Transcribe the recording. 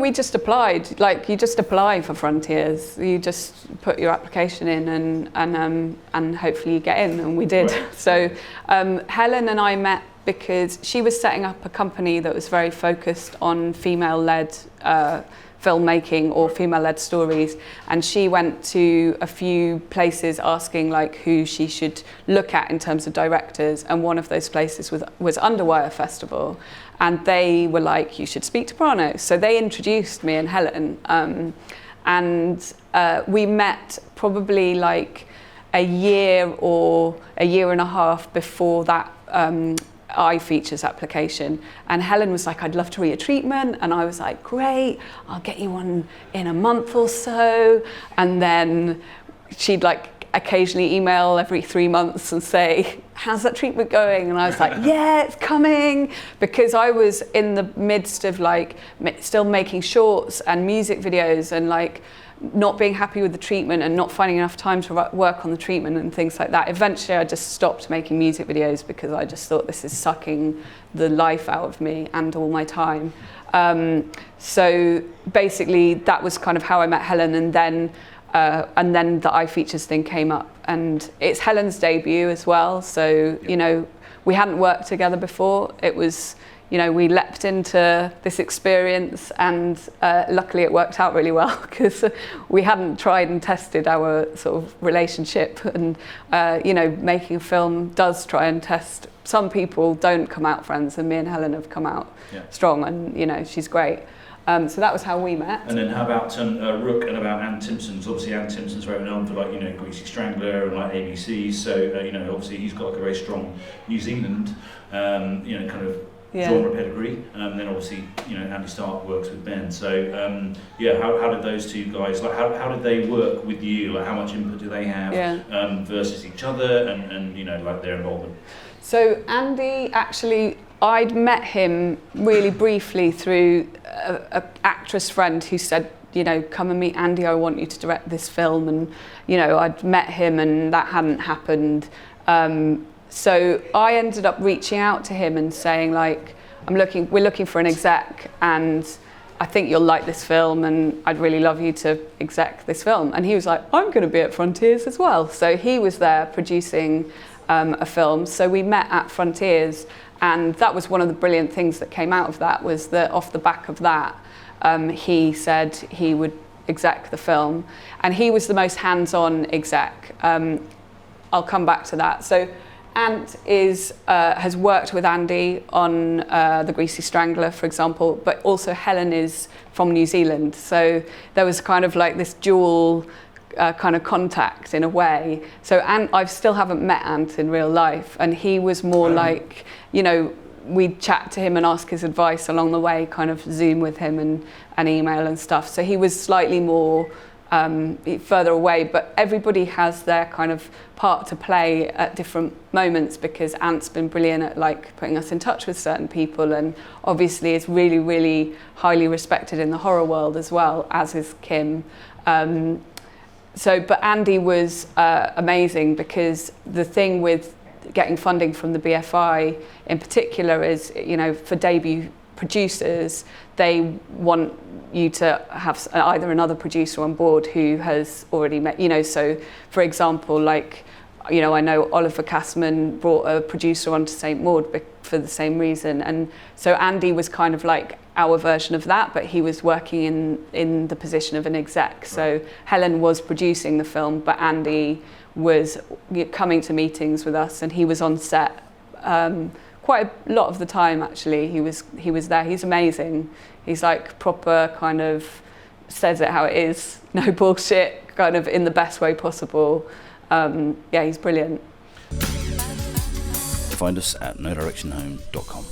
we just applied. Like, you just apply for Frontiers. You just put your application in, and hopefully you get in, and we did. Right. So Helen and I met because she was setting up a company that was very focused on female-led filmmaking or female-led stories, and she went to a few places asking like who she should look at in terms of directors, and one of those places was Underwire Festival, and they were like, you should speak to Prano. So they introduced me and Helen, and we met probably like a year or a year and a half before that iFeatures application, and Helen was like, I'd love to read a treatment, and I was like, great, I'll get you one in a month or so. And then she'd like occasionally email every 3 months and say, how's that treatment going? And I was like, yeah, it's coming, because I was in the midst of like still making shorts and music videos, and like not being happy with the treatment and not finding enough time to work on the treatment and things like that. Eventually I just stopped making music videos because I just thought, this is sucking the life out of me and all my time. So basically that was kind of how I met Helen, and then the iFeatures thing came up, and it's Helen's debut as well. So, you know, we hadn't worked together before. It was, you know, we leapt into this experience, and luckily it worked out really well, because we hadn't tried and tested our sort of relationship. And, you know, making a film does try and test. Some people don't come out friends, and me and Helen have come out strong, and, you know, she's great. So that was how we met. And then how about Rook, and about Ann Timpson's? Obviously Ann Timpson's very known for, like, you know, Greasy Strangler and like ABC, so, you know, obviously he's got like a very strong New Zealand, you know, kind of genre pedigree, then obviously, you know, Andy Stark works with Ben. So yeah, how did those two guys, like, how did they work with you? Like, how much input do they have versus each other, and you know, like, their involvement? So Andy, actually, I'd met him really briefly through an actress friend who said, you know, come and meet Andy, I want you to direct this film. And, you know, I'd met him and that hadn't happened. So I ended up reaching out to him and saying, like, we're looking for an exec, and I think you'll like this film, and I'd really love you to exec this film. And he was like, I'm going to be at Frontiers as well. So he was there producing a film. So we met at Frontiers, and that was one of the brilliant things that came out of that, was that off the back of that, he said he would exec the film, and he was the most hands-on exec. I'll come back to that. So Ant has worked with Andy on The Greasy Strangler, for example, but also Helen is from New Zealand. So there was kind of like this dual kind of contact in a way. So I still haven't met Ant in real life, and he was more like, you know, we'd chat to him and ask his advice along the way, kind of Zoom with him and email and stuff. So he was slightly more further away, but everybody has their kind of part to play at different moments, because Ant's been brilliant at like putting us in touch with certain people, and obviously is really, really highly respected in the horror world as well, as is Kim. But Andy was amazing, because the thing with getting funding from the BFI in particular is, you know, for debut producers, they want you to have either another producer on board who has already met, you know, so for example, like, you know, I know Oliver Kassman brought a producer onto St. Maud for the same reason, and so Andy was kind of like our version of that, but he was working in the position of an exec. So Helen was producing the film, but Andy was coming to meetings with us, and he was on set quite a lot of the time, actually. He was there. He's amazing. He's like proper, kind of says it how it is, no bullshit, kind of in the best way possible. Yeah, he's brilliant. Find us at NoDirectionHome.com.